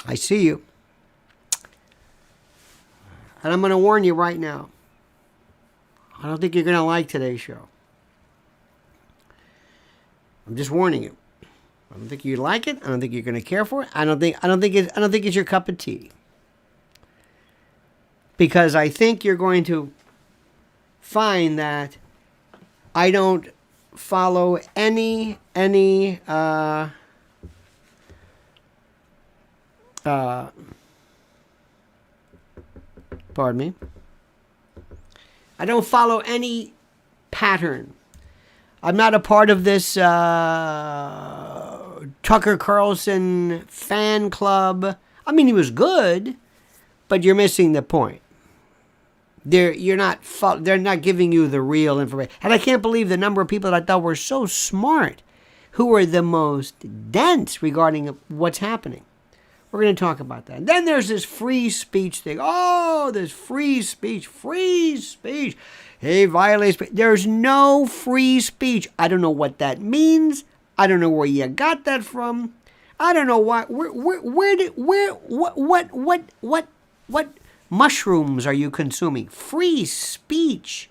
I see you. And I'm going to warn you right now. I don't think you're going to like today's show. I'm just warning you. I don't think you like it. I don't think you're going to care for it. I don't think it's your cup of tea. Because I think you're going to find that I don't follow any pardon me. I don't follow any pattern. I'm not a part of this Tucker Carlson fan club. I mean, he was good, but you're missing the point. They're not giving you the real information. And I can't believe the number of people that I thought were so smart who were the most dense regarding what's happening. We're going to talk about that. And then there's this free speech thing. Oh, there's free speech. Hey, violates. There's no free speech. I don't know what that means. I don't know where you got that from. I don't know why. What mushrooms are you consuming? Free speech.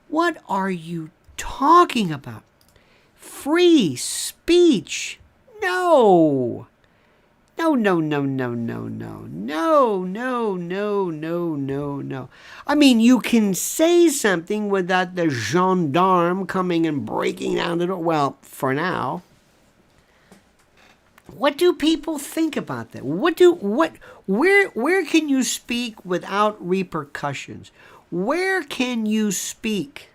What are you talking about? Free speech. No. No. I mean, you can say something without the gendarme coming and breaking down the door. Well, for now. What do people think about that? Where can you speak without repercussions? Where can you speak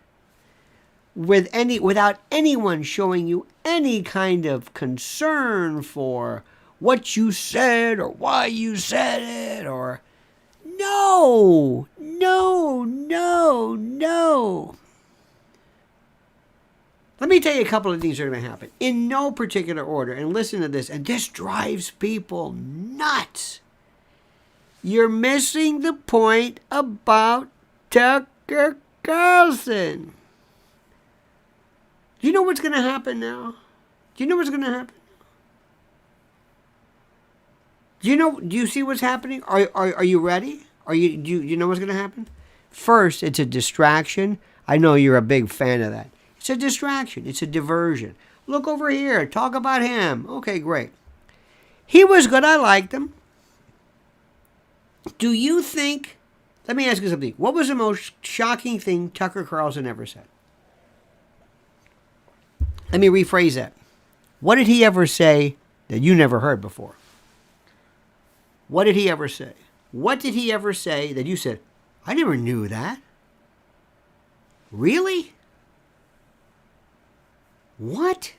without anyone showing you any kind of concern for what you said or why you said it or no. Let me tell you a couple of things that are going to happen in no particular order, and listen to this, and this drives people nuts. You're missing the point about Tucker Carlson. Do you know what's going to happen now? Do you know what's going to happen? Do you see what's happening? Are you ready? Do you know what's going to happen? First, it's a distraction. I know you're a big fan of that. It's a distraction. It's a diversion. Look over here. Talk about him. Okay, great. He was good. I liked him. Do you think... Let me ask you something. What was the most shocking thing Tucker Carlson ever said? Let me rephrase that. What did he ever say that you never heard before? What did he ever say? What did he ever say that you said, I never knew that? Really? What?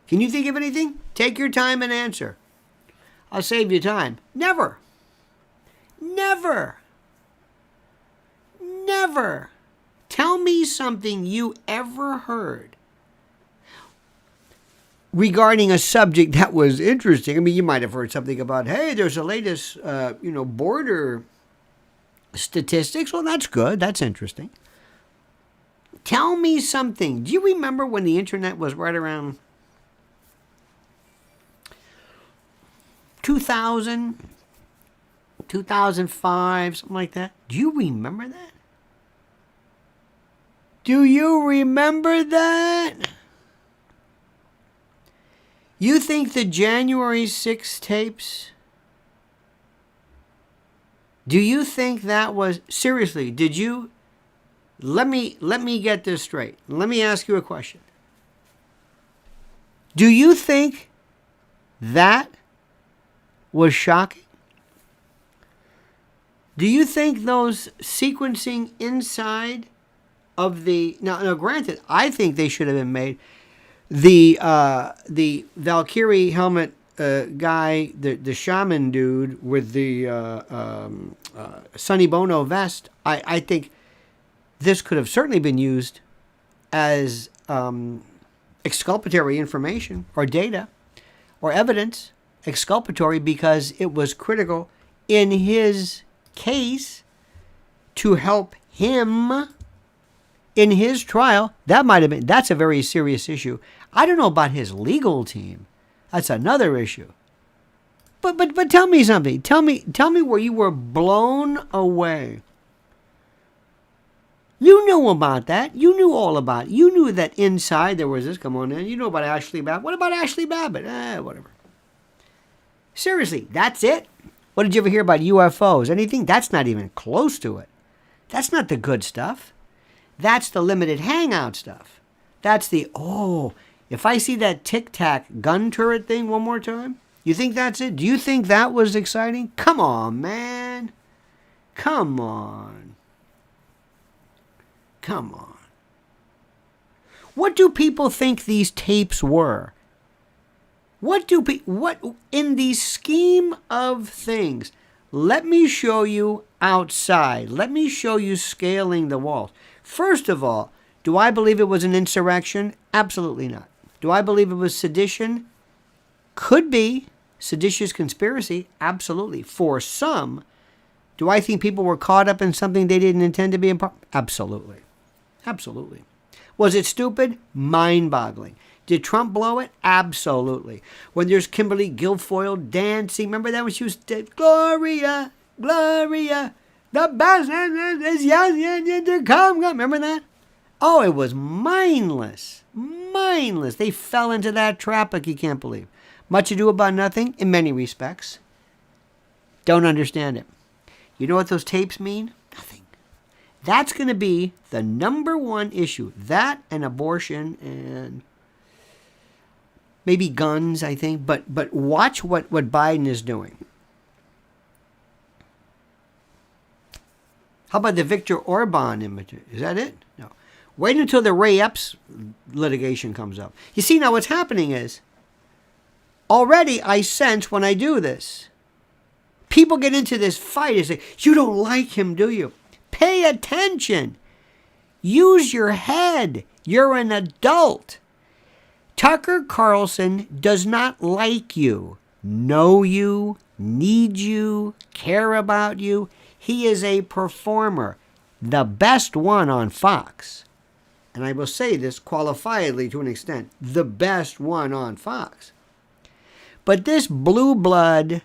Can you think of anything? Take your time and answer. I'll save you time. Never. Tell me something you ever heard regarding a subject that was interesting. I mean, you might have heard something about, hey, there's the latest, border statistics. Well, that's good. That's interesting. Tell me something. Do you remember when the internet was right around 2000, 2005, something like that? Do you remember that? Do you remember that? You think the January 6 tapes, do you think that was, seriously, did you, let me get this straight. Let me ask you a question. Do you think that was shocking? Do you think those sequencing inside of the, now granted, I think they should have been made. The Valkyrie helmet guy, the shaman dude with the Sonny Bono vest, I think this could have certainly been used as exculpatory information or data or evidence, exculpatory, because it was critical in his case to help him in his trial. That's a very serious issue. I don't know about his legal team. That's another issue. But tell me something. Tell me where you were blown away. You knew about that. You knew all about it. You knew that inside there was this. Come on in. You know about Ashley Babbitt. What about Ashley Babbitt? Whatever. Seriously, that's it? What did you ever hear about UFOs? Anything? That's not even close to it. That's not the good stuff. That's the limited hangout stuff. That's the, if I see that Tic Tac gun turret thing one more time, you think that's it? Do you think that was exciting? Come on, man. Come on. Come on. What do people think these tapes were? What in the scheme of things? Let me show you outside. Let me show you scaling the walls. First of all, do I believe it was an insurrection? Absolutely not. Do I believe it was sedition? Could be. Seditious conspiracy? Absolutely. For some. Do I think people were caught up in something they didn't intend to be in part? Absolutely. Absolutely. Was it stupid? Mind-boggling. Did Trump blow it? Absolutely. When there's Kimberly Guilfoyle dancing, remember that when she was dead? Gloria, Gloria, the best is yet to come. Remember that? Oh, it was mindless. Mindless. They fell into that trap like you can't believe. Much ado about nothing in many respects. Don't understand it. You know what those tapes mean? Nothing. That's going to be the number one issue. That and abortion and maybe guns, I think. But watch what Biden is doing. How about the Viktor Orban image? Is that it? No. Wait until the Ray Epps litigation comes up. You see, now what's happening is, already I sense when I do this, people get into this fight and say, you don't like him, do you? Pay attention. Use your head. You're an adult. Tucker Carlson does not like you, know you, need you, care about you. He is a performer, the best one on Fox. And I will say this qualifiedly to an extent, the best one on Fox. But this blue blood,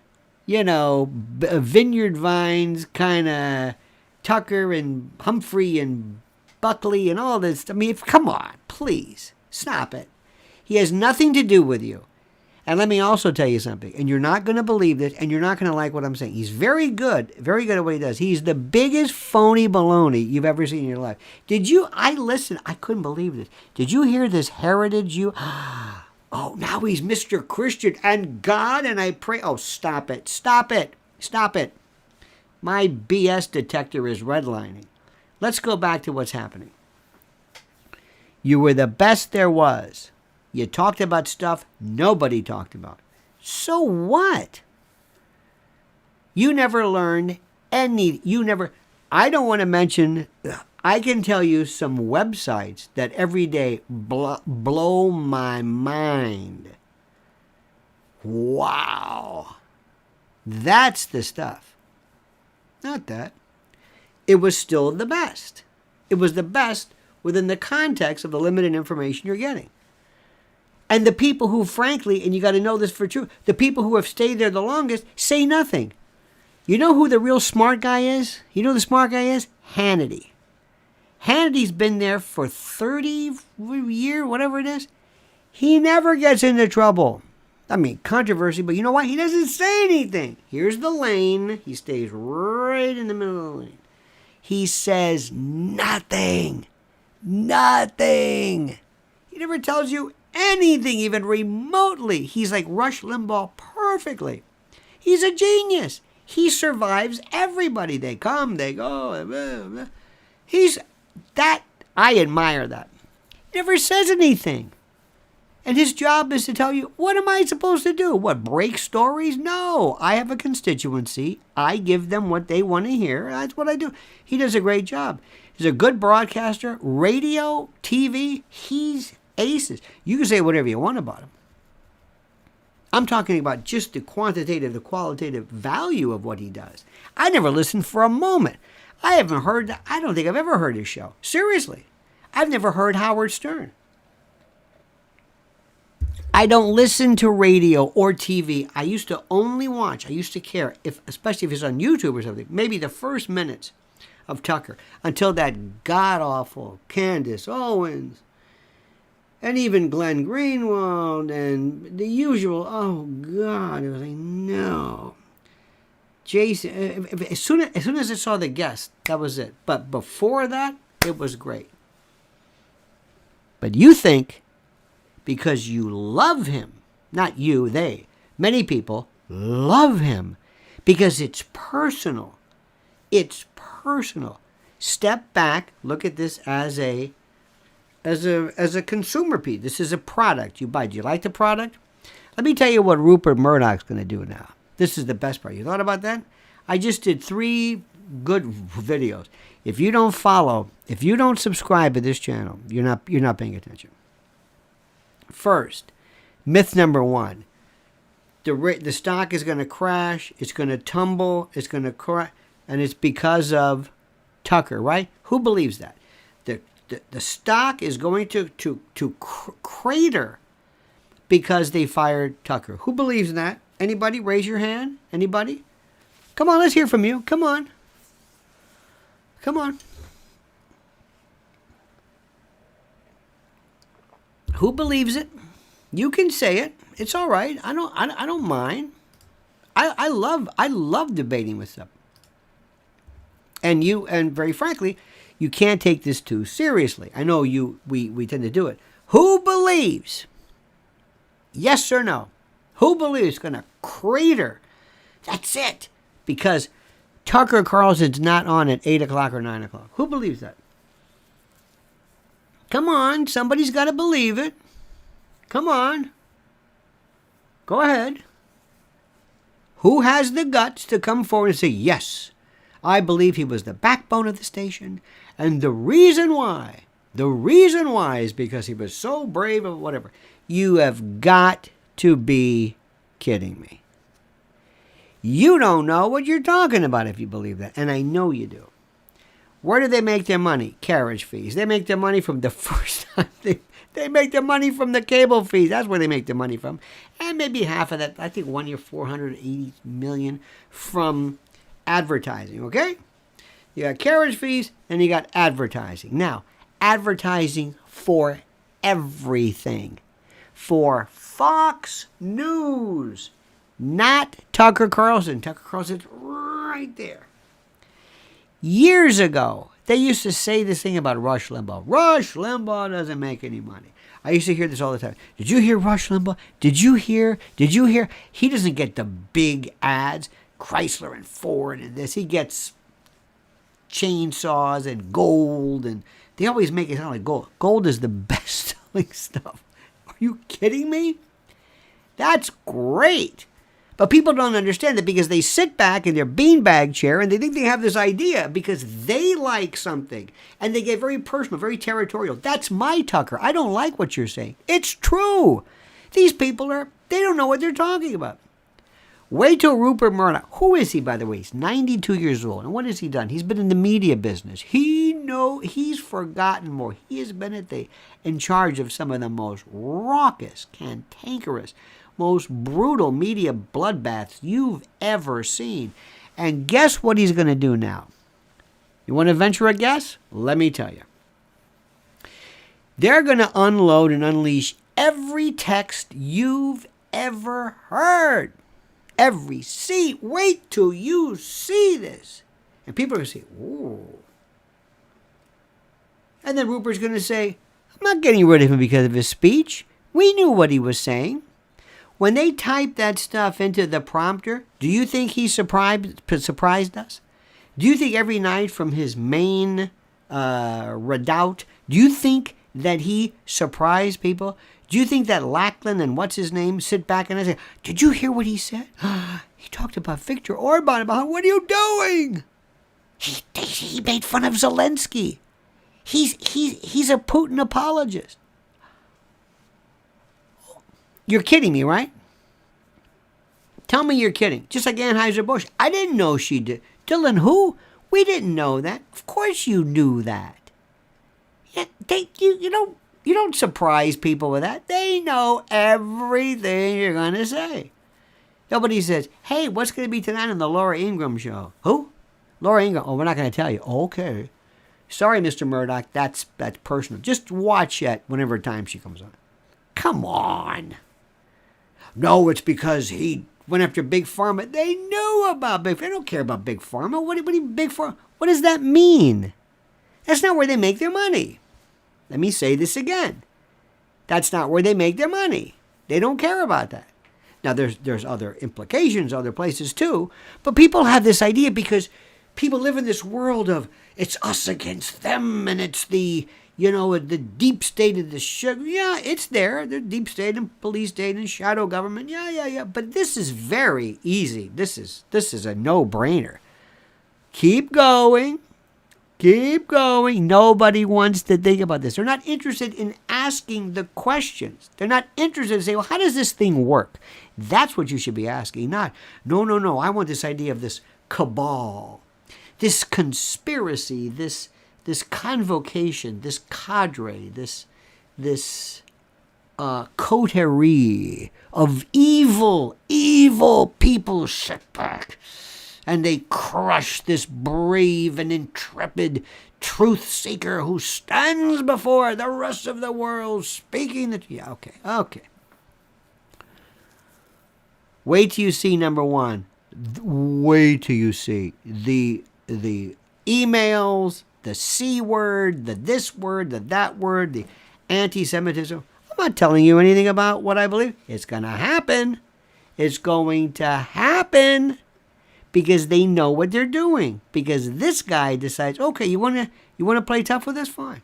Vineyard Vines kind of Tucker and Humphrey and Buckley and all this. I mean, come on, please, stop it. He has nothing to do with you. And let me also tell you something, and you're not going to believe this, and you're not going to like what I'm saying. He's very good at what he does. He's the biggest phony baloney you've ever seen in your life. I couldn't believe this. Did you hear this heritage? Oh, now he's Mr. Christian and God, and I pray. Oh, stop it. My BS detector is redlining. Let's go back to what's happening. You were the best there was. You talked about stuff nobody talked about. So what? You never learned I don't want to mention, I can tell you some websites that every day blow my mind. Wow. That's the stuff. Not that. It was still the best. It was the best within the context of the limited information you're getting. And the people who, frankly, and you got to know this for true, the people who have stayed there the longest say nothing. You know who the real smart guy is? You know who the smart guy is? Hannity. Hannity's been there for 30 years, whatever it is. He never gets into trouble. I mean, controversy, but you know what? He doesn't say anything. Here's the lane. He stays right in the middle of the lane. He says nothing. Nothing. He never tells you anything, even remotely. He's like Rush Limbaugh perfectly. He's a genius. He survives everybody. They come, they go. Blah, blah. I admire that. He never says anything. And his job is to tell you, what am I supposed to do? What, break stories? No, I have a constituency. I give them what they want to hear. That's what I do. He does a great job. He's a good broadcaster. Radio, TV, he's aces. You can say whatever you want about him. I'm talking about just the quantitative, the qualitative value of what he does. I never listened for a moment. I don't think I've ever heard his show. Seriously. I've never heard Howard Stern. I don't listen to radio or TV. I used to only watch. I used to care, especially if it's on YouTube or something, maybe the first minutes of Tucker until that god-awful Candace Owens and even Glenn Greenwald and the usual. Oh, God. I was like, no. Jason, as soon as I saw the guest, that was it. But before that, it was great. But you think because you love him, not you, they, many people love him because it's personal. It's personal. Step back, look at this as a consumer piece. This is a product you buy. Do you like the product? Let me tell you what Rupert Murdoch's going to do now. This is the best part. You thought about that? I just did 3 good videos. If you don't follow, if you don't subscribe to this channel, you're not paying attention. First, myth number 1. The stock is going to crash. It's going to tumble. It's going to crash. And it's because of Tucker, right? Who believes that? The stock is going to crater because they fired Tucker. Who believes that? Anybody? Raise your hand. Anybody? Come on, let's hear from you. Come on. Come on. Who believes it? You can say it. It's all right. I don't mind. I love debating with them. And very frankly, you can't take this too seriously. I know we tend to do it. Who believes? Yes or no? Who believes it's going to crater? That's it. Because Tucker Carlson's not on at 8 o'clock or 9 o'clock. Who believes that? Come on, somebody's got to believe it. Come on. Go ahead. Who has the guts to come forward and say, yes, I believe he was the backbone of the station, and the reason why is because he was so brave or whatever. You have got to be kidding me. You don't know what you're talking about if you believe that, and I know you do. Where do they make their money? Carriage fees. They make their money from the first time. They make their money from the cable fees. That's where they make their money from. And maybe half of that, I think 1 year, $480 million from advertising, okay? You got carriage fees and you got advertising. Now, advertising for everything. For Fox News, not Tucker Carlson. Tucker Carlson's right there. Years ago, they used to say this thing about Rush Limbaugh. Rush Limbaugh doesn't make any money. I used to hear this all the time. Did you hear Rush Limbaugh? Did you hear? He doesn't get the big ads, Chrysler and Ford and this. He gets chainsaws and gold, and they always make it sound like gold. Gold is the best selling stuff. Are you kidding me? That's great. But people don't understand that because they sit back in their beanbag chair and they think they have this idea because they like something. And they get very personal, very territorial. That's my Tucker. I don't like what you're saying. It's true. These people they don't know what they're talking about. Wait till Rupert Murdoch. Who is he, by the way? He's 92 years old. And what has he done? He's been in the media business. He's forgotten more. He has been in charge of some of the most raucous, cantankerous, most brutal media bloodbaths you've ever seen. And guess what he's going to do now? You want to venture a guess? Let me tell you. They're going to unload and unleash every text you've ever heard. Every seat. Wait till you see this. And people are going to say, ooh. And then Rupert's going to say, I'm not getting rid of him because of his speech. We knew what he was saying. When they type that stuff into the prompter, do you think he surprised us? Do you think every night from his main redoubt, do you think that he surprised people? Do you think that Lackland and what's his name sit back and say, did you hear what he said? He talked about Viktor Orban, about what are you doing? He made fun of Zelensky. He's a Putin apologist. You're kidding me, right? Tell me you're kidding. Just like Anheuser-Busch. I didn't know she did. Dylan, who? We didn't know that. Of course you knew that. Yeah, You don't surprise people with that. They know everything you're going to say. Nobody says, hey, what's going to be tonight on the Laura Ingraham show? Who? Laura Ingraham. Oh, we're not going to tell you. Okay. Sorry, Mr. Murdoch. That's personal. Just watch it whenever time she comes on. Come on. No, it's because he went after Big Pharma. They knew about Big Pharma. They don't care about Big Pharma. What Big Pharma? What does that mean? That's not where they make their money. Let me say this again. That's not where they make their money. They don't care about that. Now, there's other implications, other places too, but people have this idea because people live in this world of it's us against them, and it's the deep state of the sugar. Yeah, it's there. The deep state and police state and shadow government. Yeah. But this is very easy. This is a no-brainer. Keep going. Keep going. Nobody wants to think about this. They're not interested in asking the questions. They're not interested in saying, well, how does this thing work? That's what you should be asking. Not, no. I want this idea of this cabal, this conspiracy, this convocation, this cadre, this coterie of evil people sit back and they crush this brave and intrepid truth seeker who stands before the rest of the world speaking the... Yeah, okay. Wait till you see number one. Wait till you see the emails, the C word, the this word, the that word, the anti-Semitism. I'm not telling you anything about what I believe. It's going to happen. It's going to happen because they know what they're doing. Because this guy decides, okay, you want to play tough with us? Fine.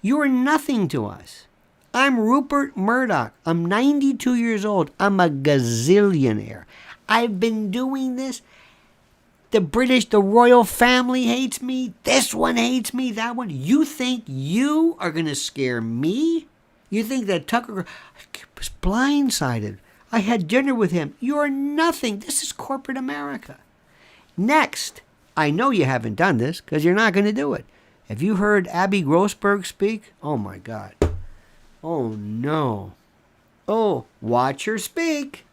You are nothing to us. I'm Rupert Murdoch. I'm 92 years old. I'm a gazillionaire. I've been doing this. The royal family hates me. This one hates me. That one. You think you are going to scare me? You think that Tucker was blindsided? I had dinner with him. You're nothing. This is corporate America. Next, I know you haven't done this because you're not going to do it. Have you heard Abby Grossberg speak? Oh, my God. Oh, no. Oh, watch her speak.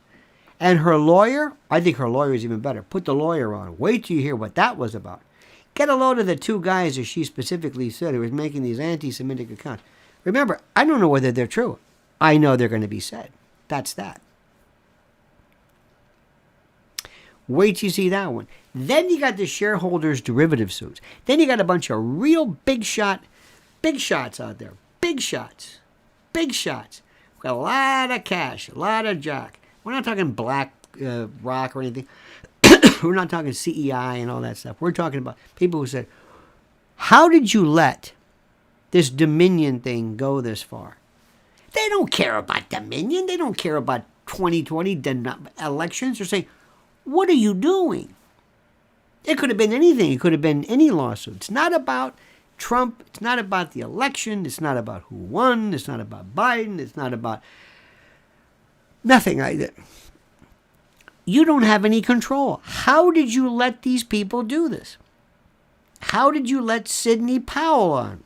And her lawyer, I think her lawyer is even better. Put the lawyer on. Wait till you hear what that was about. Get a load of the two guys, as she specifically said, who was making these anti-Semitic accounts. Remember, I don't know whether they're true. I know they're going to be said. That's that. Wait till you see that one. Then you got the shareholders' derivative suits. Then you got a bunch of real big shots out there. Big shots. We've got a lot of cash, a lot of jack. We're not talking Black Rock or anything. We're not talking CEI and all that stuff. We're talking about people who said, how did you let this Dominion thing go this far? They don't care about Dominion. They don't care about 2020 elections. They're saying, what are you doing? It could have been anything. It could have been any lawsuit. It's not about Trump. It's not about the election. It's not about who won. It's not about Biden. It's not about nothing like that. You don't have any control. How did you let these people do this? How did you let Sidney Powell on?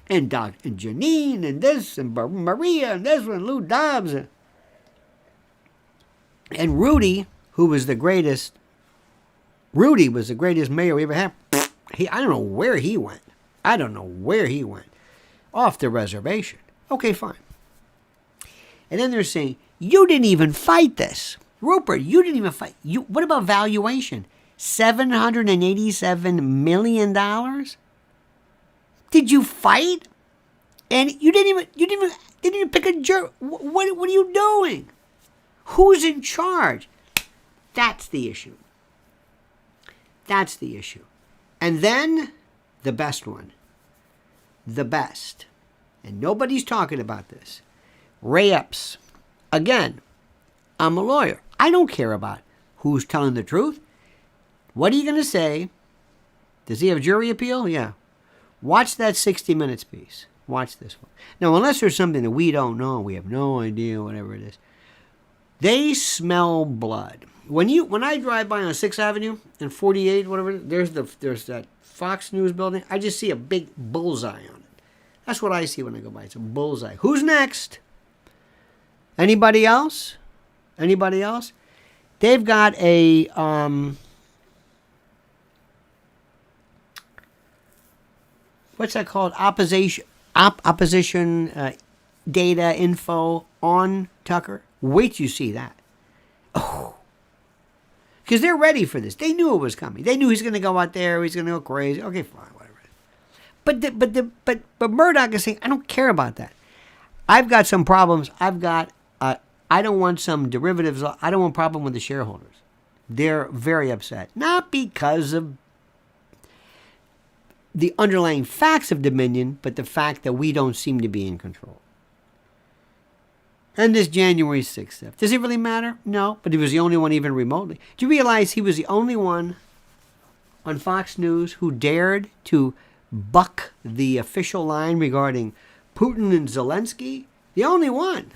And Janine and this and Maria and this one, Lou Dobbs. And Rudy, who was the greatest. Rudy was the greatest mayor we ever had. I don't know where he went. Off the reservation. Okay, fine. And then they're saying, you didn't even fight this. Rupert, you didn't even fight. What about valuation? $787 million? Did you fight? And you didn't even pick a jury. What are you doing? Who's in charge? That's the issue. And then the best one. The best. And nobody's talking about this. Ray Epps. Again, I'm a lawyer. I don't care about who's telling the truth. What are you going to say? Does he have jury appeal? Yeah. Watch that 60 Minutes piece. Watch this one. Now, unless there's something that we don't know, we have no idea, whatever it is. They smell blood. When I drive by on 6th Avenue and 48, whatever, there's that Fox News building. I just see a big bullseye on it. That's what I see when I go by. It's a bullseye. Who's next? Anybody else? Anybody else? They've got a what's that called? Opposition data info on Tucker. Wait till you see that. Oh, because they're ready for this. They knew it was coming. They knew he's going to go out there. He's going to go crazy. Okay, fine, whatever. But Murdoch is saying, I don't care about that. I've got some problems. I don't want some derivatives. I don't want a problem with the shareholders. They're very upset. Not because of the underlying facts of Dominion, but the fact that we don't seem to be in control. And this January 6th stuff. Does it really matter? No, but he was the only one even remotely. Do you realize he was the only one on Fox News who dared to buck the official line regarding Putin and Zelensky? The only one.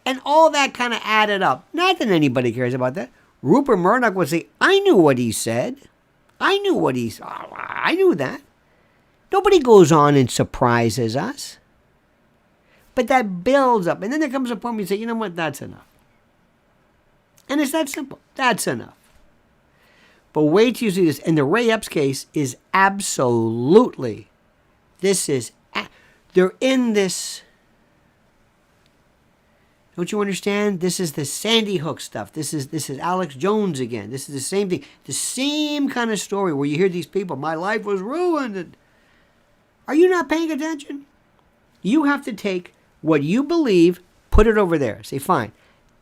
And all that kind of added up. Not that anybody cares about that. Rupert Murdoch would say, I knew what he said. I knew that. Nobody goes on and surprises us. But that builds up. And then there comes a point where you say, you know what, that's enough. And it's that simple. That's enough. But wait till you see this. And the Ray Epps case is absolutely, they're in this. Don't you understand? This is the Sandy Hook stuff. This is Alex Jones again. This is the same thing. The same kind of story where you hear these people, my life was ruined. Are you not paying attention? You have to take what you believe, put it over there. Say, fine,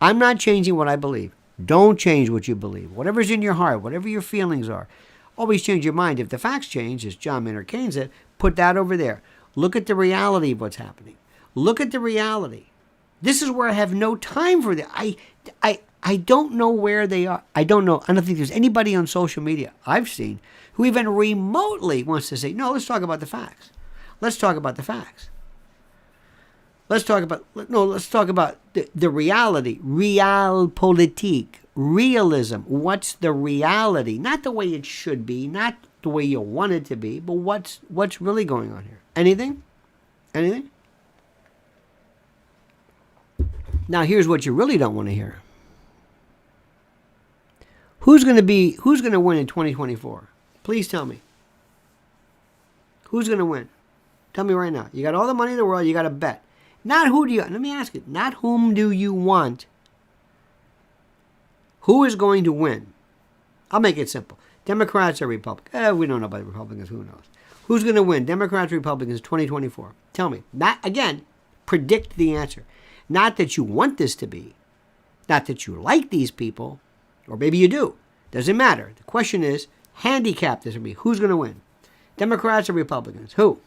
I'm not changing what I believe. Don't change what you believe. Whatever's in your heart, whatever your feelings are, always change your mind. If the facts change, as John Maynard Keynes said, put that over there. Look at the reality of what's happening. Look at the reality. This is where I have no time for that. I don't know where they are. I don't know. I don't think there's anybody on social media I've seen who even remotely wants to say, no, let's talk about the facts. Let's talk about the facts. Let's talk about the reality, realpolitik, realism. What's the reality? Not the way it should be, not the way you want it to be, but what's really going on here? Anything? Anything? Now here's what you really don't want to hear. Who's going to win in 2024? Please tell me. Who's going to win? Tell me right now. You got all the money in the world, you got to bet. Not who do you, let me ask you, not whom do you want? Who is going to win? I'll make it simple. Democrats or Republicans? We don't know about the Republicans, who knows? Who's going to win? Democrats or Republicans 2024? Tell me. Not, again, predict the answer. Not that you want this to be. Not that you like these people. Or maybe you do. Doesn't matter. The question is, handicap this for me. Who's going to win? Democrats or Republicans? Who?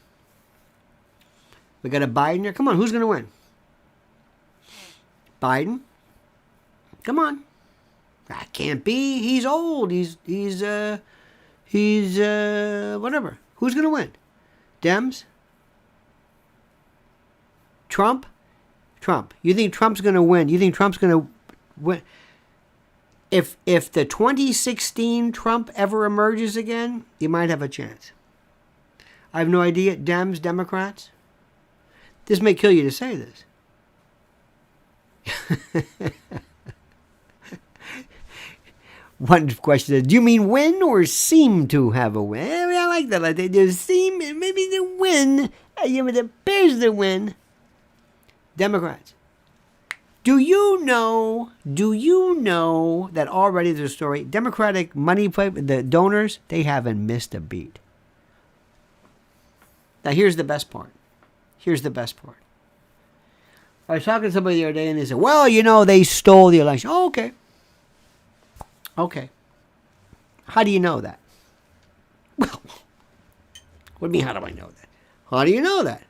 We got a Biden here. Come on, who's going to win? Biden? Come on. That can't be. He's old. He's whatever. Who's going to win? Dems? Trump? Trump. You think Trump's going to win? You think Trump's going to win? If the 2016 Trump ever emerges again, you might have a chance. I have no idea. Dems, Democrats? This may kill you to say this. One question is, do you mean win or seem to have a win? I like that. Like they seem, maybe the win, it appears to win. Democrats. Do you know that already there's a story? Democratic money play, the donors, they haven't missed a beat. Now here's the best part. Here's the best part. I was talking to somebody the other day and they said, well, they stole the election. Oh, okay. Okay. How do you know that? Well, what do you mean, how do I know that? How do you know that?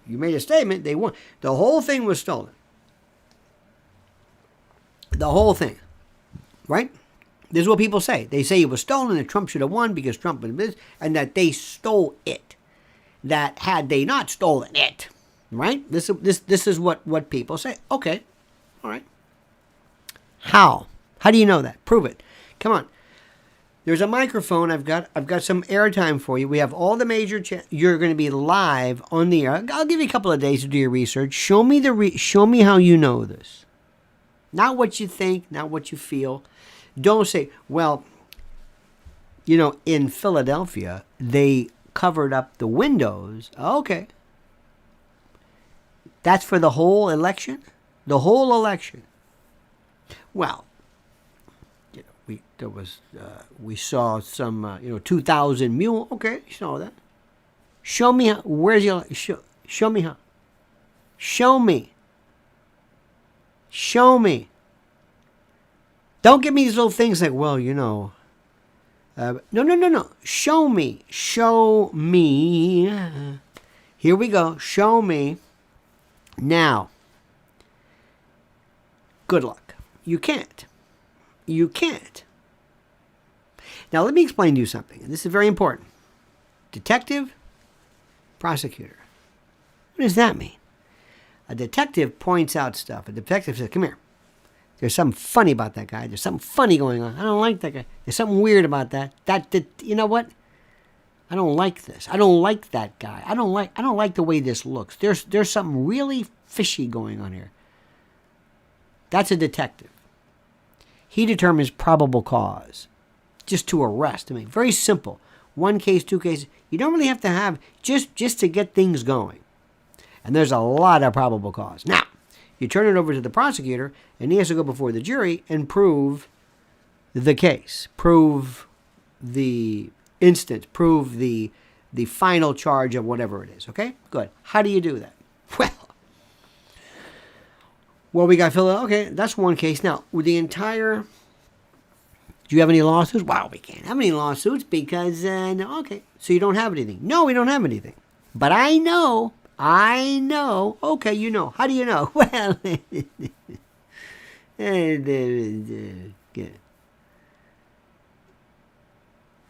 You made a statement, they won. The whole thing was stolen. The whole thing. Right? This is what people say. They say it was stolen and Trump should have won because Trump was this, and that they stole it. That had they not stolen it, right? This is what people say. Okay, all right. How do you know that? Prove it. Come on. There's a microphone. I've got some airtime for you. We have all the major. You're going to be live on the air. I'll give you a couple of days to do your research. Show me show me how you know this. Not what you think, not what you feel. Don't say, well, in Philadelphia they covered up the windows. Okay. That's for the whole election? The whole election. Well, we saw some 2,000 mule. Okay, you saw that. Show me how. Where's your show me how. Show me. Show me. Don't give me these little things like, well, no. Show me. Show me. Here we go. Show me. Now. Good luck. You can't. You can't. Now, let me explain to you something. And this is very important. Detective, prosecutor. What does that mean? A detective points out stuff. A detective says, come here. There's something funny about that guy. There's something funny going on. I don't like that guy. There's something weird about that. You know what? I don't like this. I don't like that guy. I don't like the way this looks. There's something really fishy going on here. That's a detective. He determines probable cause just to arrest. I mean, very simple. One case, two cases. You don't really have to have just to get things going. And there's a lot of probable cause. Now, you turn it over to the prosecutor, and he has to go before the jury and prove the case, prove the instance, prove the final charge of whatever it is. Okay? Good. How do you do that? Well, we got Philadelphia. Okay, that's one case. Now, with the entire... Do you have any lawsuits? Wow, we can't have any lawsuits because... no, okay, so you don't have anything. No, we don't have anything. But I know. Okay, you know. How do you know? Well...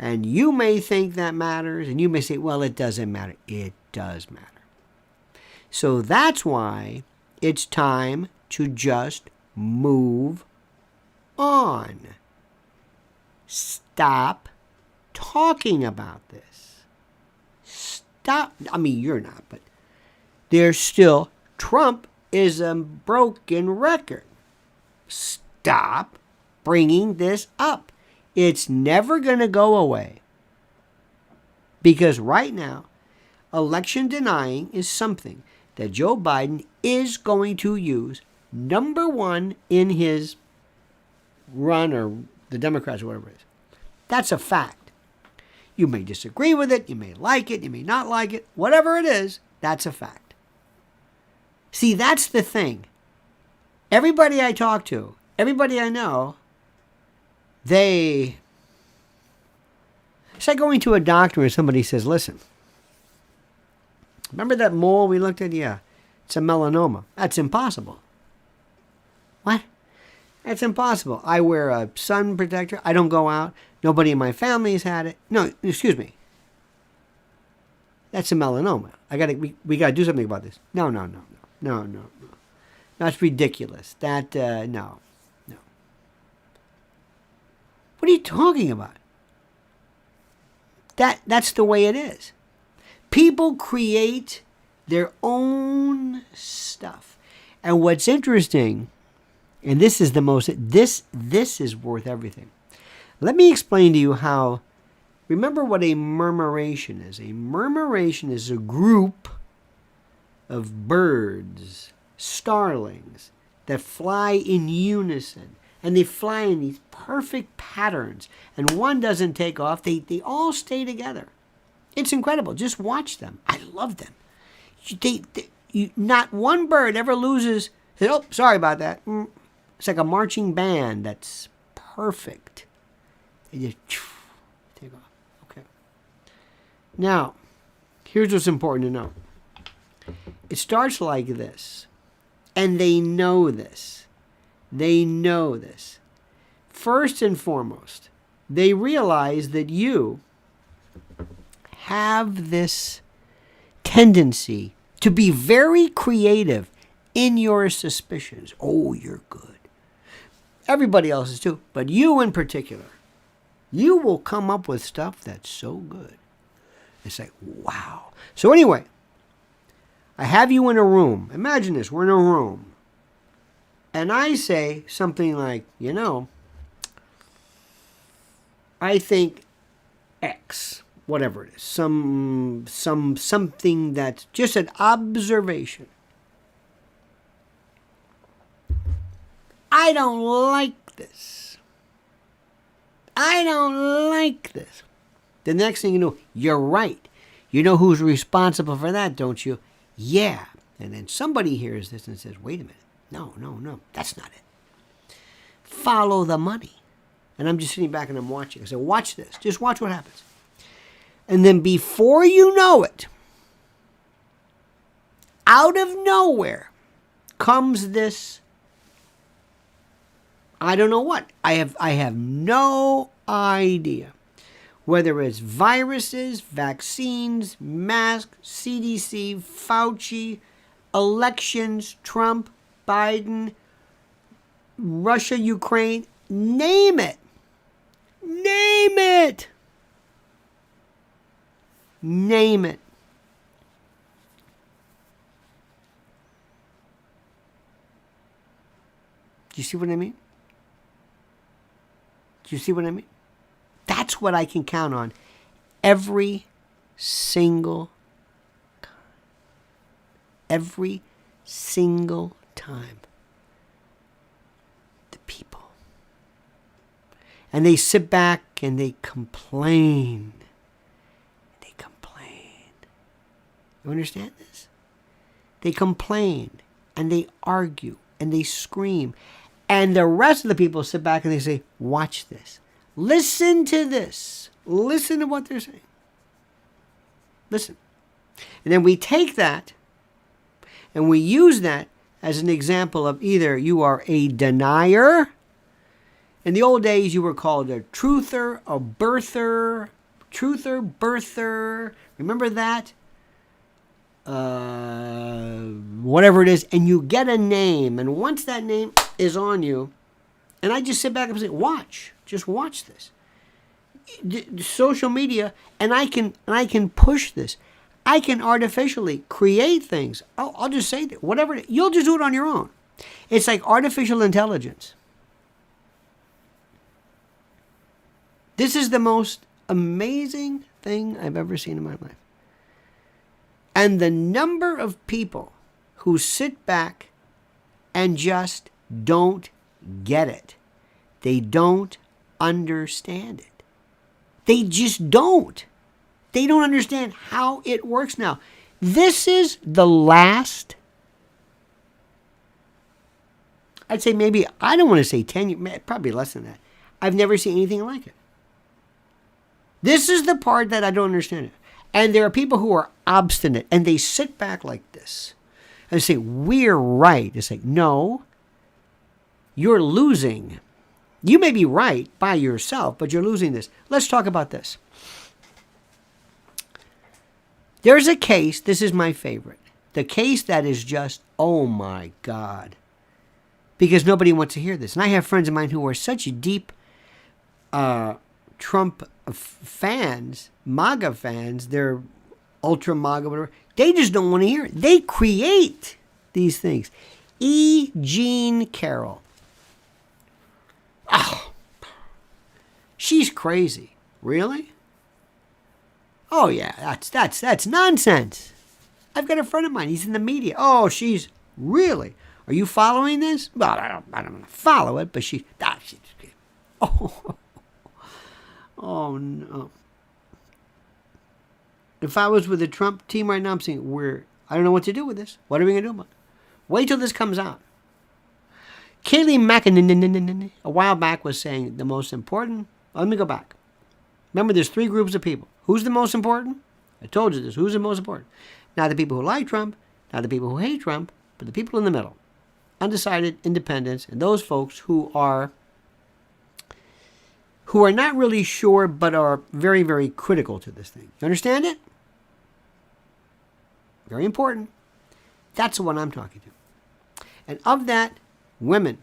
And you may think that matters, and you may say, well, it doesn't matter. It does matter. So that's why it's time to just move on. Stop talking about this. Stop. I mean, you're not, but there's still, Trump is a broken record. Stop bringing this up. It's never going to go away. Because right now, election denying is something that Joe Biden is going to use, number one, in his run, or the Democrats, or whatever it is. That's a fact. You may disagree with it, you may like it, you may not like it, whatever it is, that's a fact. See, that's the thing. Everybody I talk to, everybody I know, it's like going to a doctor and somebody says, listen, remember that mole we looked at? Yeah, it's a melanoma. That's impossible. What? That's impossible. I wear a sun protector. I don't go out. Nobody in my family has had it. No, excuse me. That's a melanoma. We gotta do something about this. No. That's ridiculous. No. What are you talking about? That's the way it is. People create their own stuff. And what's interesting, and this is the most, this is worth everything. Let me explain to you how, remember what a murmuration is. A murmuration is a group of birds, starlings, that fly in unison. And they fly in these perfect patterns. And one doesn't take off. They all stay together. It's incredible. Just watch them. I love them. Not one bird ever loses. Oh, sorry about that. It's like a marching band that's perfect. They just take off. Okay. Now, here's what's important to know. It starts like this. And they know this. They know this. First and foremost, they realize that you have this tendency to be very creative in your suspicions. Oh, you're good. Everybody else is too, but you in particular. You will come up with stuff that's so good. It's like, wow. So anyway, I have you in a room. Imagine this, we're in a room. And I say something like, I think X, whatever it is, something that's just an observation. I don't like this. I don't like this. The next thing you know, you're right. You know who's responsible for that, don't you? Yeah. And then somebody hears this and says, wait a minute. No, that's not it. Follow the money. And I'm just sitting back and I'm watching. I say, watch this. Just watch what happens. And then before you know it, out of nowhere comes this, I don't know what. I have no idea. Whether it's viruses, vaccines, masks, CDC, Fauci, elections, Trump, Biden, Russia, Ukraine, name it. Name it. Name it. Do you see what I mean? Do you see what I mean? That's what I can count on every single time. Every single time. The people. And they sit back and they complain. They complain. You understand this? They complain and they argue and they scream. And the rest of the people sit back and they say, watch this. Listen to this. Listen to what they're saying. Listen. And then we take that and we use that as an example of either you are a denier. In the old days, you were called a truther, a birther, birther. Remember that? Whatever it is. And you get a name. And once that name is on you, and I just sit back and say, watch. Just watch this. Social media, and I can push this. I can artificially create things. I'll just say that. Whatever it is. You'll just do it on your own. It's like artificial intelligence. This is the most amazing thing I've ever seen in my life. And the number of people who sit back and just don't get it. They don't understand it. They just don't. They don't understand how it works now. This is the last, I'd say maybe, I don't want to say 10 years, probably less than that. I've never seen anything like it. This is the part that I don't understand. And there are people who are obstinate and they sit back like this and say, we're right. It's like, no, you're losing. You may be right by yourself, but you're losing this. Let's talk about this. There's a case, this is my favorite. The case that is just, oh my God. Because nobody wants to hear this. And I have friends of mine who are such deep Trump fans, MAGA fans, they're ultra MAGA, whatever. They just don't want to hear it. They create these things. E. Jean Carroll. Oh, she's crazy. Really? Oh yeah, that's nonsense. I've got a friend of mine. He's in the media. Oh, she's really. Are you following this? Well, I don't want to follow it, but she's. Oh, oh no. If I was with the Trump team right now, I'm saying I don't know what to do with this. What are we gonna do about it? Wait till this comes out. Kayleigh McEnany a while back was saying the most important. Let me go back. Remember, there's three groups of people. Who's the most important? I told you this. Who's the most important? Not the people who like Trump, not the people who hate Trump, but the people in the middle. Undecided, independents, and those folks who are not really sure but are very, very critical to this thing. You understand it? Very important. That's the one I'm talking to. And of that, women.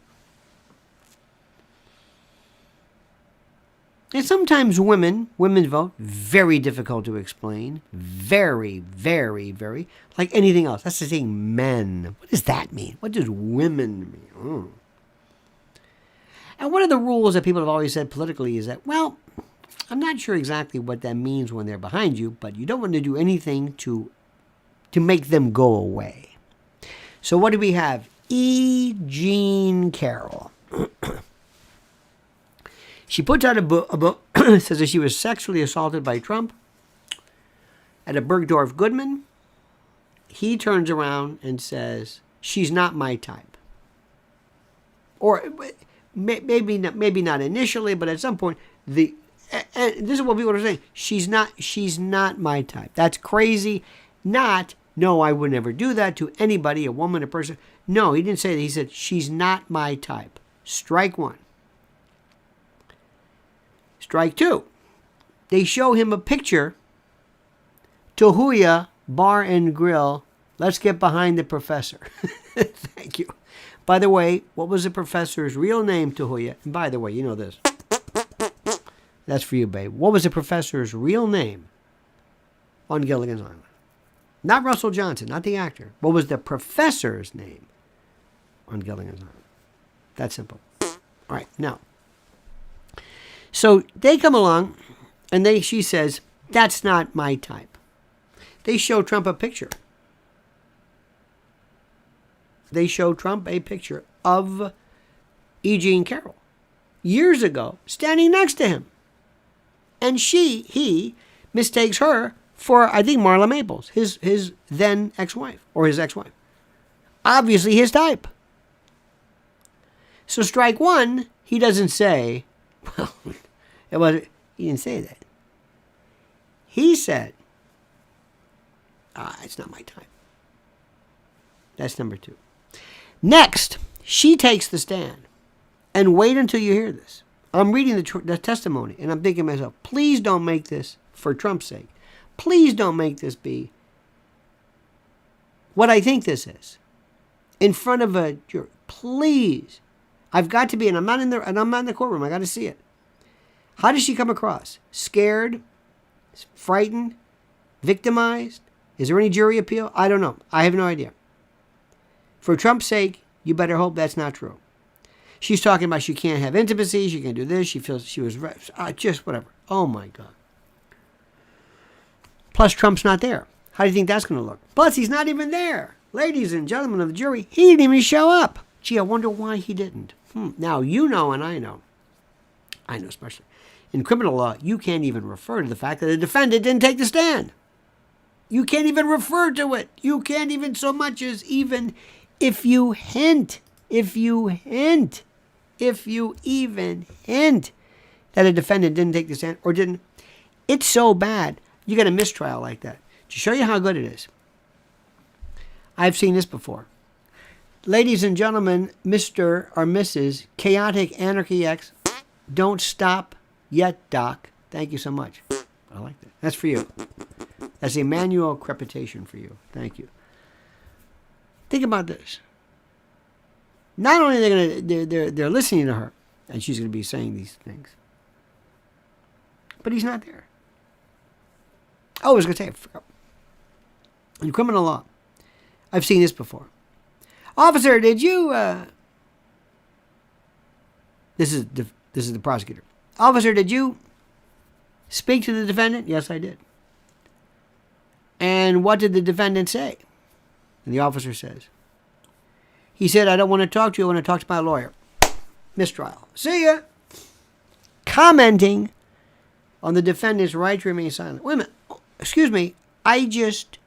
And sometimes women's vote, very difficult to explain. Very, very, very. Like anything else. That's the thing, men. What does that mean? What does women mean? Oh. And one of the rules that people have always said politically is that, well, I'm not sure exactly what that means when they're behind you, but you don't want to do anything to make them go away. So what do we have? E. Jean Carroll. She puts out a book says that she was sexually assaulted by Trump at a Bergdorf Goodman. He turns around and says, she's not my type. Or maybe not initially, but at some point, and this is what people are saying, she's not my type. That's crazy. No, I would never do that to anybody, a woman, a person. No, he didn't say that. He said, she's not my type. Strike one. Strike two. They show him a picture. Tahuya Bar and Grill. Let's get behind the professor. Thank you. By the way, what was the professor's real name, Tahuya? And by the way, you know this. That's for you, babe. What was the professor's real name on Gilligan's Island? Not Russell Johnson, not the actor. What was the professor's name on Gilligan's Island? That simple. All right, now. So they come along, and she says, that's not my type. They show Trump a picture. They show Trump a picture of E. Jean Carroll years ago, standing next to him. And he mistakes her for, I think, Marla Maples, his then ex-wife, or his ex-wife. Obviously his type. So strike one, he doesn't say, well, he didn't say that. He said, it's not my type. That's number two. Next, she takes the stand. And wait until you hear this. I'm reading the testimony, and I'm thinking to myself, please don't make this, for Trump's sake, please don't make this be what I think this is. In front of a jury. Please. I've got to be, and I'm not in the courtroom. I got to see it. How does she come across? Scared? Frightened? Victimized? Is there any jury appeal? I don't know. I have no idea. For Trump's sake, you better hope that's not true. She's talking about she can't have intimacy, she can't do this, she feels she was just whatever. Oh my God. Plus Trump's not there. How do you think that's going to look? Plus he's not even there. Ladies and gentlemen of the jury, he didn't even show up. Gee, I wonder why he didn't. Now you know and I know especially, in criminal law, you can't even refer to the fact that a defendant didn't take the stand. You can't even refer to it. You can't even so much as even if you even hint that a defendant didn't take the stand or didn't. It's so bad. You get a mistrial like that. To show you how good it is. I've seen this before. Ladies and gentlemen, Mr. or Mrs. Chaotic Anarchy X, don't stop yet, Doc. Thank you so much. I like that. That's for you. That's Emmanuel crepitation for you. Thank you. Think about this. Not only are they're listening to her, and she's going to be saying these things, but he's not there. Oh, I was going to say, I forgot. In criminal law, I've seen this before. Officer, did you? This is the prosecutor. Officer, did you speak to the defendant? Yes, I did. And what did the defendant say? And the officer says, he said, I don't want to talk to you. I want to talk to my lawyer. Mistrial. See ya. Commenting on the defendant's right to remain silent. Wait a minute. Excuse me. I just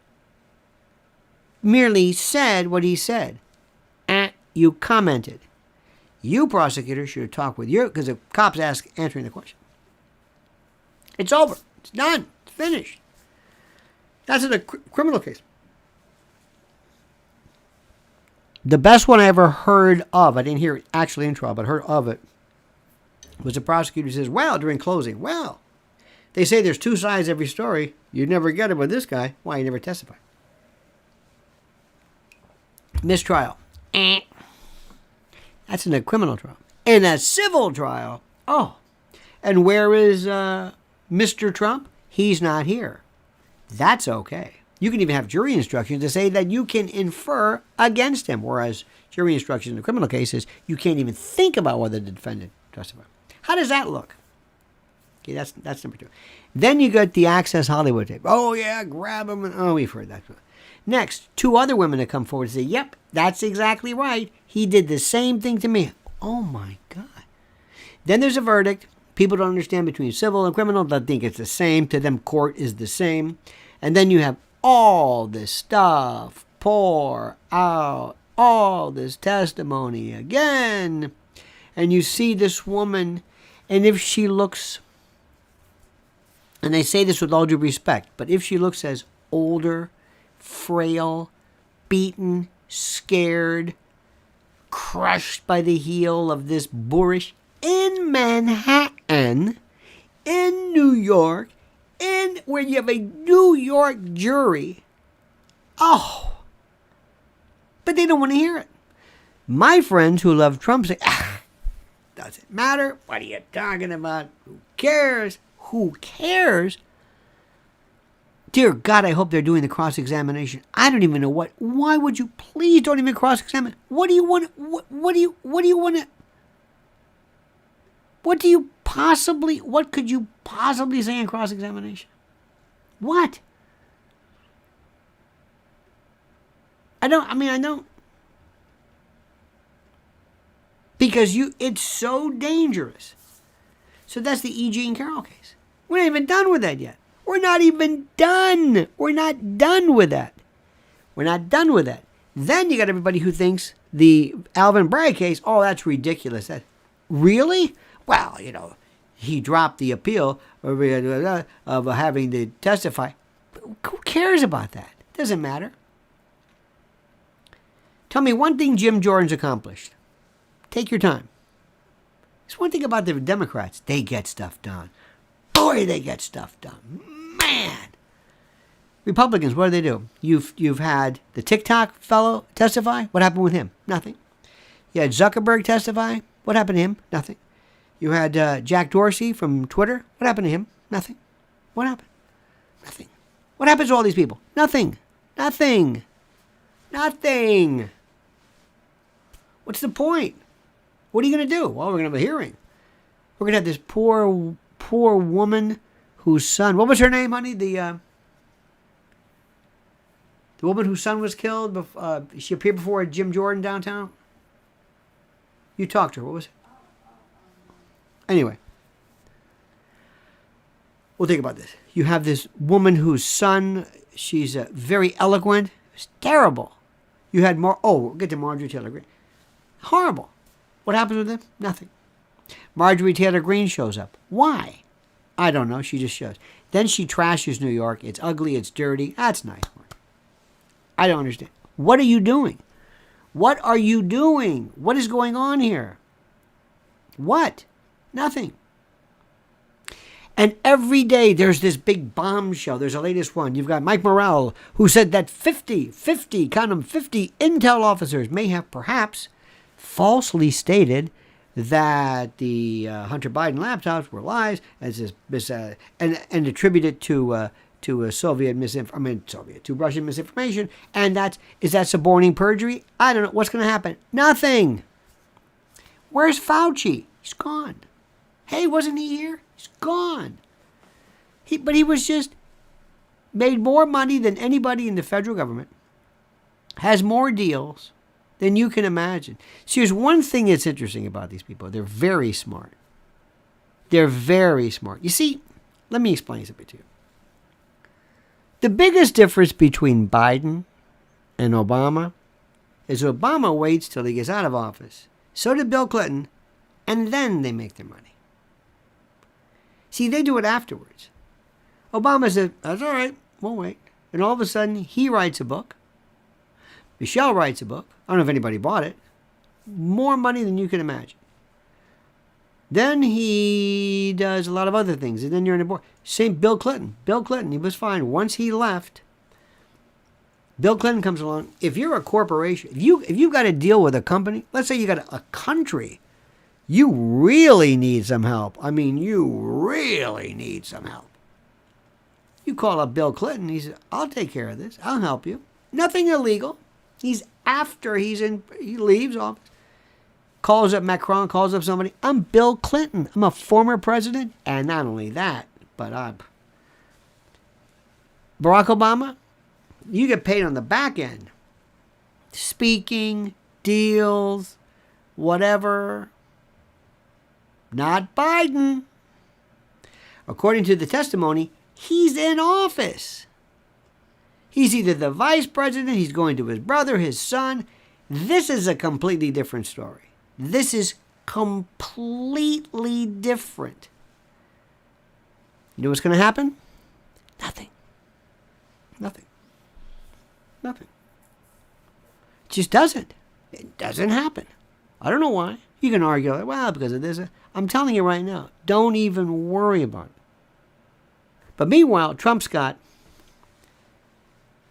merely said what he said. You commented. You, prosecutor, should have talked with because the cop's answering the question. It's over. It's done. It's finished. That's in a criminal case. The best one I ever heard of, I didn't hear it actually in trial, but heard of it, was the prosecutor who says, well, during closing, well, they say there's two sides to every story. You'd never get it with this guy. Why, he never testified. Mistrial. That's in a criminal trial. In a civil trial, And where is Mr. Trump? He's not here. That's okay. You can even have jury instructions to say that you can infer against him, whereas jury instructions in criminal cases, you can't even think about whether the defendant testified. How does that look? Okay, that's number 2. Then you got the Access Hollywood tape. Oh, yeah, grab him. Oh, we've heard that. Next, 2 other women that come forward and say, yep, that's exactly right. He did the same thing to me. Oh, my God. Then there's a verdict. People don't understand between civil and criminal. They think it's the same. To them, court is the same. And then you have all this stuff pour out, all this testimony again. And you see this woman, and if she looks, and I say this with all due respect, but if she looks as older, frail, beaten, scared, crushed by the heel of this boorish, in Manhattan, in New York, in where you have a New York jury. Oh, but they don't want to hear it. My friends who love Trump say, doesn't matter. What are you talking about? Who cares? Who cares? Dear God, I hope they're doing the cross-examination. I don't even know what. Why would you? Please don't even cross-examine. What do you want? What do you want to? What could you possibly say in cross-examination? What? I don't. Because it's so dangerous. So that's the E. Jean Carroll case. We're not even done with that yet. We're not even done. We're not done with that. We're not done with that. Then you got everybody who thinks the Alvin Bragg case, oh, that's ridiculous. Really? Well, he dropped the appeal of having to testify. Who cares about that? It doesn't matter. Tell me one thing Jim Jordan's accomplished. Take your time. There's one thing about the Democrats. They get stuff done. Boy, they get stuff done. Man. Republicans, what do? You've had the TikTok fellow testify. What happened with him? Nothing. You had Zuckerberg testify. What happened to him? Nothing. You had Jack Dorsey from Twitter. What happened to him? Nothing. What happened? Nothing. What happens to all these people? Nothing. Nothing. Nothing. What's the point? What are you going to do? Well, we're going to have a hearing. We're going to have this poor woman whose son, what was her name, honey? The woman whose son was killed. She appeared before Jim Jordan downtown. You talked to her. What was it? Anyway. We'll think about this. You have this woman whose son, she's very eloquent. It's terrible. You had we'll get to Marjorie Taylor Greene. Horrible. What happens with him? Nothing. Marjorie Taylor Greene shows up. Why? I don't know. She just shows. Then she trashes New York. It's ugly. It's dirty. That's nice. I don't understand. What are you doing? What are you doing? What is going on here? What? Nothing. And every day there's this big bombshell. There's a latest one. You've got Mike Morrell, who said that 50 intel officers may have perhaps falsely stated that the Hunter Biden laptops were lies, and attributed to Russian misinformation, and is that suborning perjury? I don't know. What's going to happen? Nothing. Where's Fauci? He's gone. Hey, wasn't he here? He's gone. But he was just made more money than anybody in the federal government, has more deals than you can imagine. See, there's one thing that's interesting about these people. They're very smart. They're very smart. You see, let me explain something to you. The biggest difference between Biden and Obama is Obama waits till he gets out of office. So did Bill Clinton, and then they make their money. See, they do it afterwards. Obama said, that's all right, we'll wait. And all of a sudden, he writes a book. Michelle writes a book. I don't know if anybody bought it. More money than you can imagine. Then he does a lot of other things. And then you're on the board. Same Bill Clinton. Bill Clinton, he was fine. Once he left, Bill Clinton comes along. If you're a corporation, if you've got to deal with a company, let's say you got a country You really need some help. I mean, you really need some help. You call up Bill Clinton. He says, I'll take care of this. I'll help you. Nothing illegal. He leaves office. Calls up Macron, calls up somebody. I'm Bill Clinton. I'm a former president. And not only that, but I'm Barack Obama. You get paid on the back end. Speaking, deals, whatever. Not Biden. According to the testimony, he's in office. He's either the vice president, he's going to his brother, his son. This is a completely different story. This is completely different. You know what's going to happen? Nothing. Nothing. Nothing. It just doesn't. It doesn't happen. I don't know why. You can argue, well, because of this. I'm telling you right now, don't even worry about it. But meanwhile, Trump's got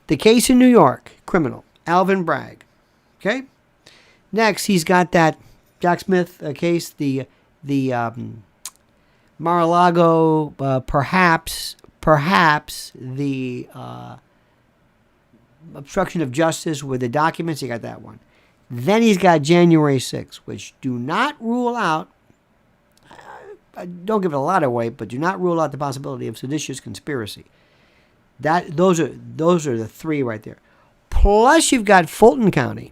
the case in New York, criminal, Alvin Bragg. Okay? Next, he's got that Jack Smith case, the Mar-a-Lago, perhaps the obstruction of justice with the documents. He got that one. Then he's got January 6th, which do not rule out, don't give it a lot of weight, but do not rule out the possibility of seditious conspiracy. Those are the three right there. Plus you've got Fulton County.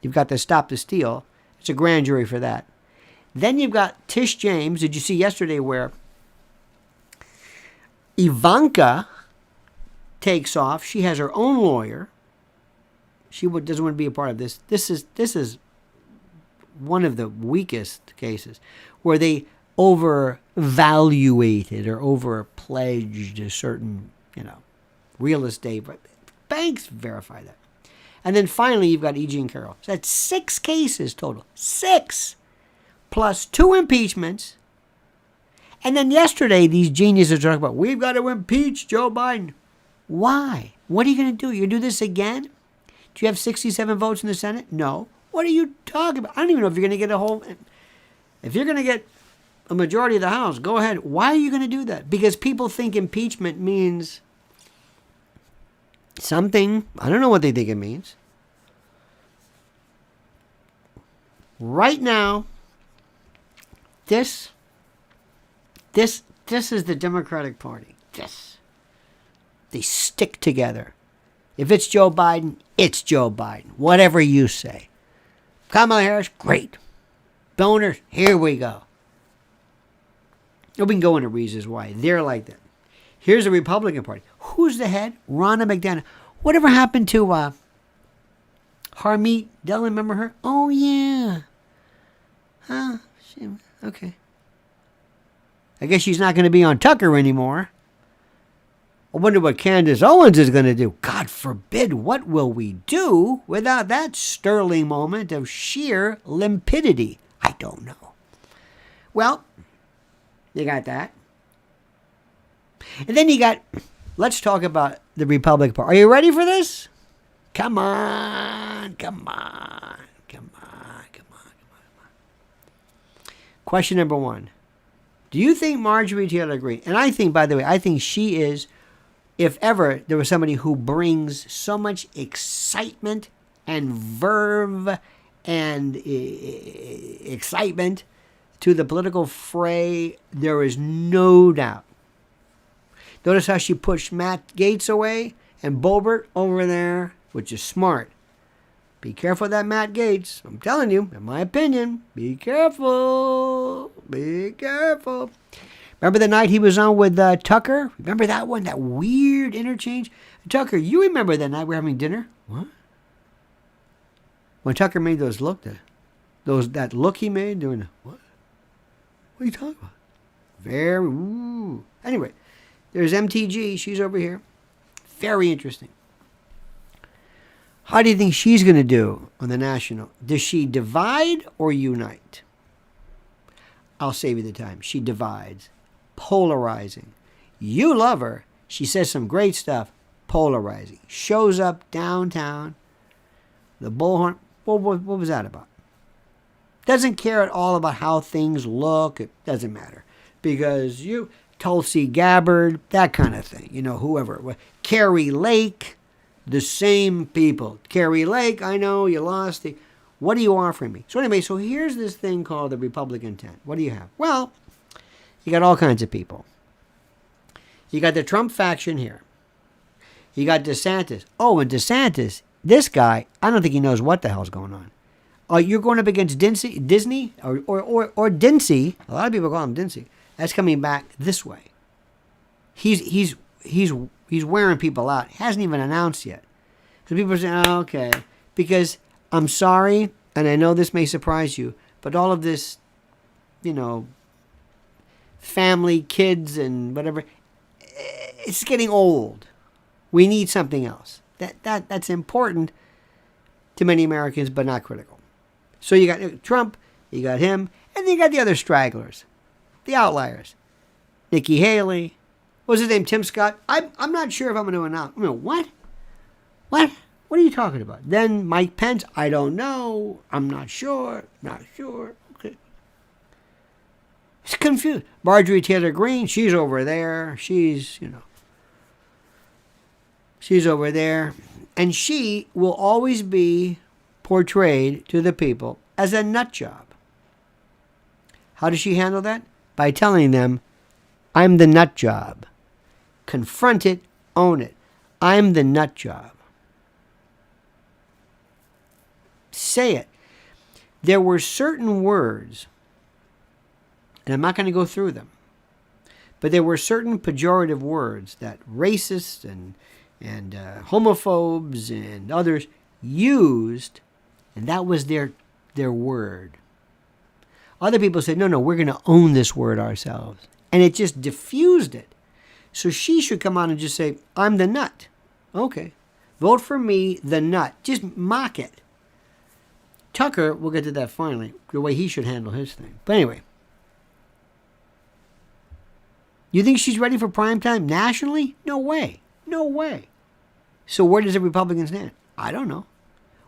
You've got the Stop the Steal. It's a grand jury for that. Then you've got Tish James. Did you see yesterday where Ivanka takes off? She has her own lawyer. She doesn't want to be a part of this. This is one of the weakest cases where they overvaluated or overpledged a certain, real estate. But banks verify that. And then finally, you've got E. Jean Carroll. So that's 6 cases total. 6. Plus 2 impeachments. And then yesterday, these geniuses are talking about, we've got to impeach Joe Biden. Why? What are you going to do? You do this again? Do you have 67 votes in the Senate? No. What are you talking about? I don't even know if you're going to get if you're going to get a majority of the House, go ahead. Why are you going to do that? Because people think impeachment means something. I don't know what they think it means. Right now, this is the Democratic Party. They stick together. If it's Joe Biden, it's Joe Biden. Whatever you say. Kamala Harris, great. Donors, here we go. We can go into reasons why they're like that. Here's the Republican Party. Who's the head? Ronna McDonough. Whatever happened to Harmeet Dillon? Remember her? Oh, yeah. Huh? Okay. I guess she's not going to be on Tucker anymore. I wonder what Candace Owens is going to do. God forbid, what will we do without that sterling moment of sheer limpidity? I don't know. Well, you got that. And then you got, let's talk about the Republican Party. Are you ready for this? Come on. Question number 1. Do you think Marjorie Taylor Greene, and I think, by the way, I think she is, if ever there was somebody who brings so much excitement and verve and excitement to the political fray, there is no doubt. Notice how she pushed Matt Gaetz away and Boebert over there, which is smart. Be careful of that Matt Gaetz. I'm telling you, in my opinion, be careful. Be careful. Remember the night he was on with Tucker? Remember that one? That weird interchange? Tucker, you remember that night we were having dinner? What? When Tucker made that look he made doing what? What are you talking about? Anyway, there's MTG. She's over here. Very interesting. How do you think she's going to do on the national? Does she divide or unite? I'll save you the time. She divides. Polarizing. You love her. She says some great stuff. Polarizing. Shows up downtown. The bullhorn. What was that about? Doesn't care at all about how things look. It doesn't matter. Because Tulsi Gabbard, that kind of thing. Whoever. Carrie Lake, the same people. Carrie Lake, I know you lost the... What are you offering me? So anyway, here's this thing called the Republican tent. What do you have? Well, you got all kinds of people. You got the Trump faction here. You got DeSantis. Oh, and DeSantis, this guy, I don't think he knows what the hell's going on. You're going up against Disney or Dincy. A lot of people call him Dincy. That's coming back this way. He's wearing people out. Hasn't even announced yet. So people are saying, oh, okay. Because I'm sorry, and I know this may surprise you, but all of this, family, kids, and whatever, it's getting old. We need something else. That's important to many Americans, but not critical. So you got Trump, you got him, and then you got the other stragglers, the outliers. Nikki Haley, what's his name? Tim Scott. I'm not sure if I'm going to announce. What? What are you talking about? Then Mike Pence. I don't know. I'm not sure. Not sure. Okay. It's confused. Marjorie Taylor Greene. She's over there. She's over there. And she will always be portrayed to the people as a nut job. How does she handle that? By telling them, I'm the nut job. Confront it, own it. I'm the nut job. Say it. There were certain words, and I'm not going to go through them, but there were certain pejorative words that racists and homophobes and others used, and that was their word. Other people said, no, we're going to own this word ourselves. And it just diffused it. So she should come out and just say, I'm the nut. Okay. Vote for me, the nut. Just mock it. Tucker, we'll get to that finally, the way he should handle his thing. But anyway. You think she's ready for prime time nationally? No way. No way. So where does the Republicans stand? I don't know.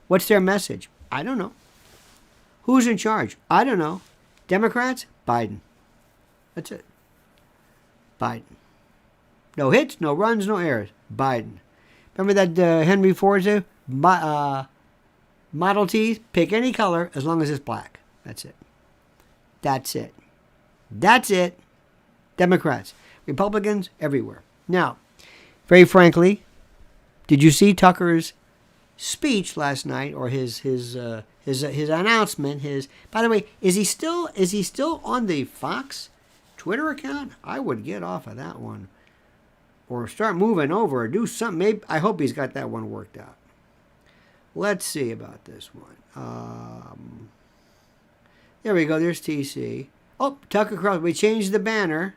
What's their message? I don't know. Who's in charge? I don't know. Democrats? Biden. That's it. Biden. No hits, no runs, no errors. Biden. Remember that Henry Ford said? Model Ts, pick any color as long as it's black. That's it. That's it. That's it. Democrats. Republicans, everywhere. Now, very frankly, did you see Tucker's speech last night, or his announcement? By the way, is he still on the Fox Twitter account? I would get off of that one, or start moving over, or do something. Maybe I hope he's got that one worked out. Let's see about this one. There we go. There's TC. Oh, Tucker Carlson. We changed the banner.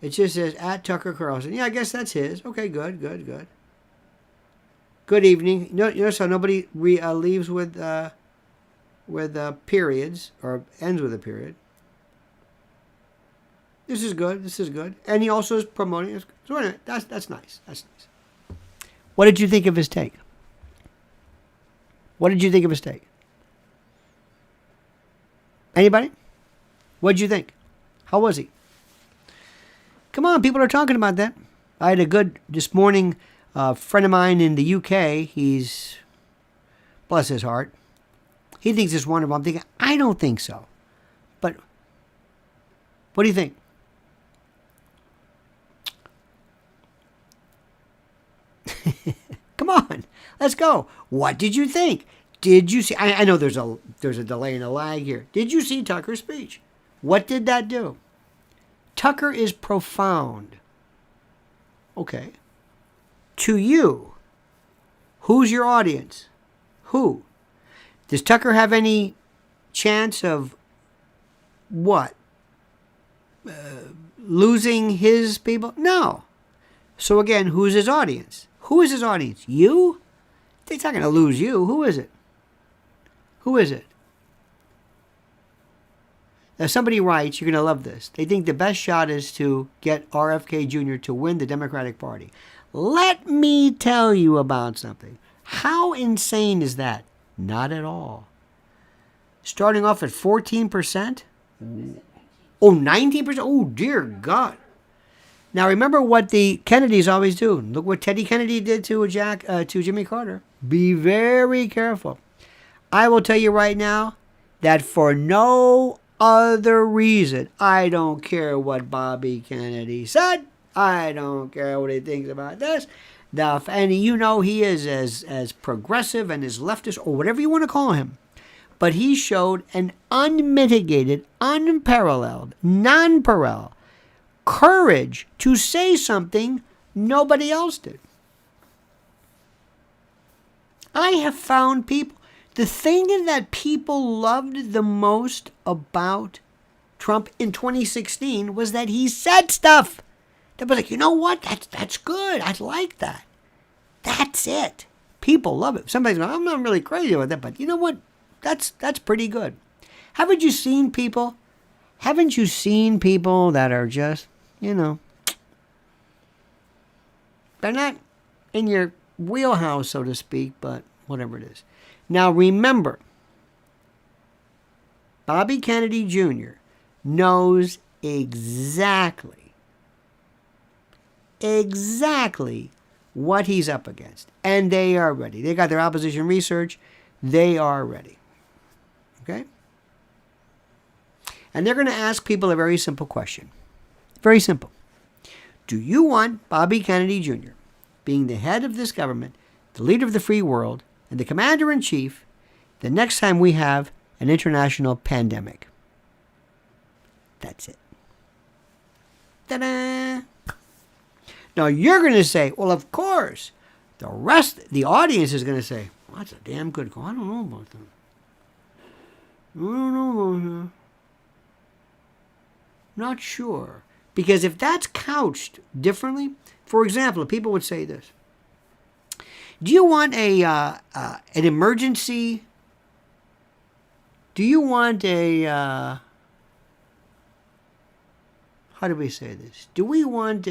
It just says at Tucker Carlson. Yeah, I guess that's his. Okay, good. Good evening. Notice how nobody leaves with periods or ends with a period. This is good. And he also is promoting it. So anyway, that's nice. What did you think of his take? Anybody? What did you think? How was he? Come on, people are talking about that. I had a good, this morning, friend of mine in the UK, he's, bless his heart, he thinks it's wonderful. I'm thinking, I don't think so. But what do you think? Come on, let's go. What did you think? Did you see? I know there's a delay and a lag here. Did you see Tucker's speech? What did that do? Tucker is profound. Okay. To you, who's your audience? Who? Does Tucker have any chance of what? Losing his people? No. So again, who's his audience? Who is his audience? You? They're not going to lose you. Who is it? Now somebody writes, you're going to love this. They think the best shot is to get RFK Jr. to win the Democratic Party. Let me tell you about something. How insane is that? Not at all. starting off at 14%. Oh, 19%. Oh, dear God. Now, remember what the Kennedys always do. Look what Teddy Kennedy did to Jimmy Carter. Be very careful. I will tell you right now that for no other reason, I don't care what Bobby Kennedy said. I don't care what he thinks about this. And you know he is as progressive and as leftist, or whatever you want to call him. But he showed an unmitigated, unparalleled, non-parallel courage to say something nobody else did. I have found people, the thing that people loved the most about Trump in 2016 was that he said stuff. They were like, you know what? That's good. I like that. That's it. People love it. Somebody's going, I'm not really crazy about that, but you know what? That's pretty good. Haven't you seen people that are just, they're not in your wheelhouse, so to speak, but whatever it is. Now remember, Bobby Kennedy Jr. knows exactly what he's up against. And they are ready. They got their opposition research. They are ready. Okay? And they're going to ask people a very simple question. Very simple. Do you want Bobby Kennedy Jr., being the head of this government, the leader of the free world, and the commander-in-chief the next time we have an international pandemic? That's it. Ta-da! Now you're going to say, well, of course. The audience is going to say, well, that's a damn good call. I don't know about that. I don't know about that. Not sure. Because if that's couched differently, for example, people would say this. Do you want an emergency? Do you want how do we say this? Do we want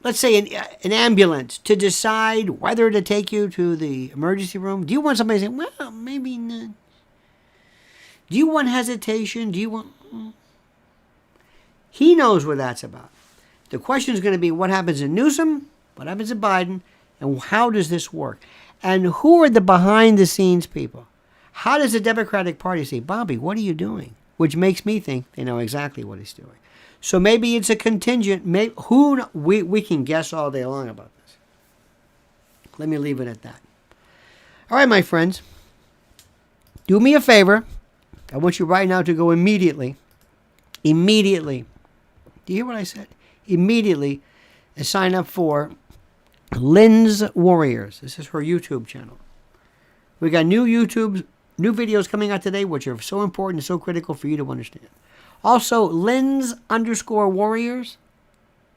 let's say an ambulance to decide whether to take you to the emergency room? Do you want somebody to say, well, maybe not? Do you want hesitation? Do you want... He knows what that's about. The question is going to be what happens in Newsom, what happens in Biden, and how does this work? And who are the behind-the-scenes people? How does the Democratic Party say, Bobby, what are you doing? Which makes me think they know exactly what he's doing. So maybe it's a contingent. We can guess all day long about this. Let me leave it at that. All right, my friends. Do me a favor. I want you right now to go immediately. Do you hear what I said? Immediately and sign up for Lynn's Warriors. This is her YouTube channel. We got new videos coming out today, which are so important and so critical for you to understand. Also, Lynn's_Warriors.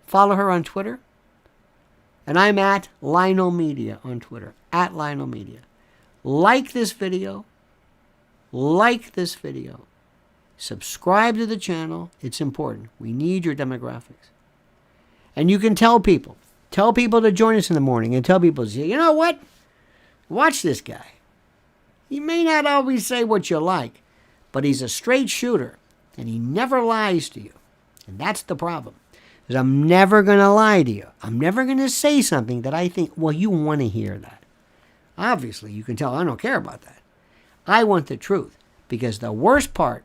Follow her on Twitter. And I'm at Lionel Media on Twitter. At Lionel Media. Like this video. Subscribe to the channel. It's important. We need your demographics. And you can tell people. Tell people to join us in the morning and tell people, you know what? Watch this guy. He may not always say what you like, but he's a straight shooter and he never lies to you. And that's the problem. Because I'm never going to lie to you. I'm never going to say something that I think, well, you want to hear that. Obviously, you can tell I don't care about that. I want the truth. Because the worst part,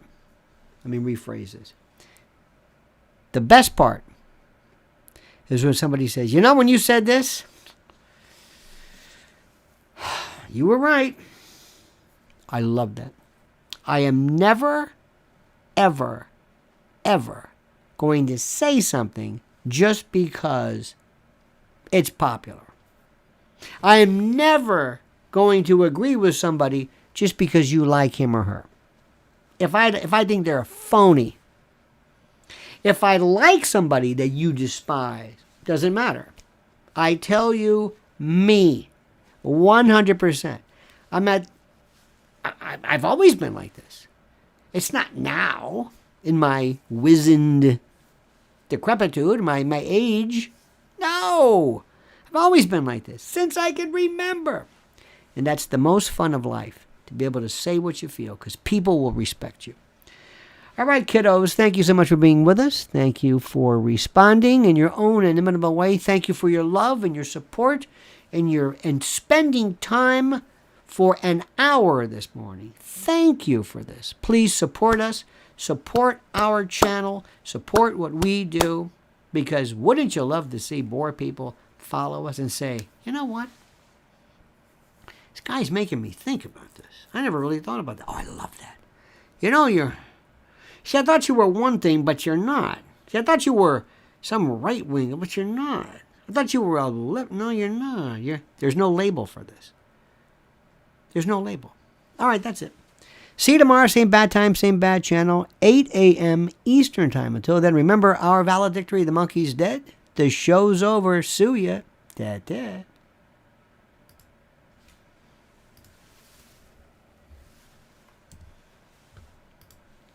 let me rephrase this. The best part is when somebody says, you know, when you said this, you were right. I love that. I am never, ever, ever going to say something just because it's popular. I am never going to agree with somebody just because you like him or her. If I think they're a phony, if I like somebody that you despise, doesn't matter. I tell you, me, 100%. I've always been like this. It's not now, in my wizened decrepitude, my age. No, I've always been like this, since I can remember. And that's the most fun of life, to be able to say what you feel, because people will respect you. All right, kiddos, thank you so much for being with us. Thank you for responding in your own inimitable way. Thank you for your love and your support and spending time for an hour this morning. Thank you for this. Please support us. Support our channel. Support what we do. Because wouldn't you love to see more people follow us and say, you know what? This guy's making me think about this. I never really thought about that. Oh, I love that. You know, see, I thought you were one thing, but you're not. See, I thought you were some right winger, but you're not. I thought you were no, you're not. There's no label for this. There's no label. All right, that's it. See you tomorrow, same bad time, same bad channel, 8 a.m. Eastern time. Until then, remember our valedictory, the monkey's dead. The show's over. Sue ya. Da-da.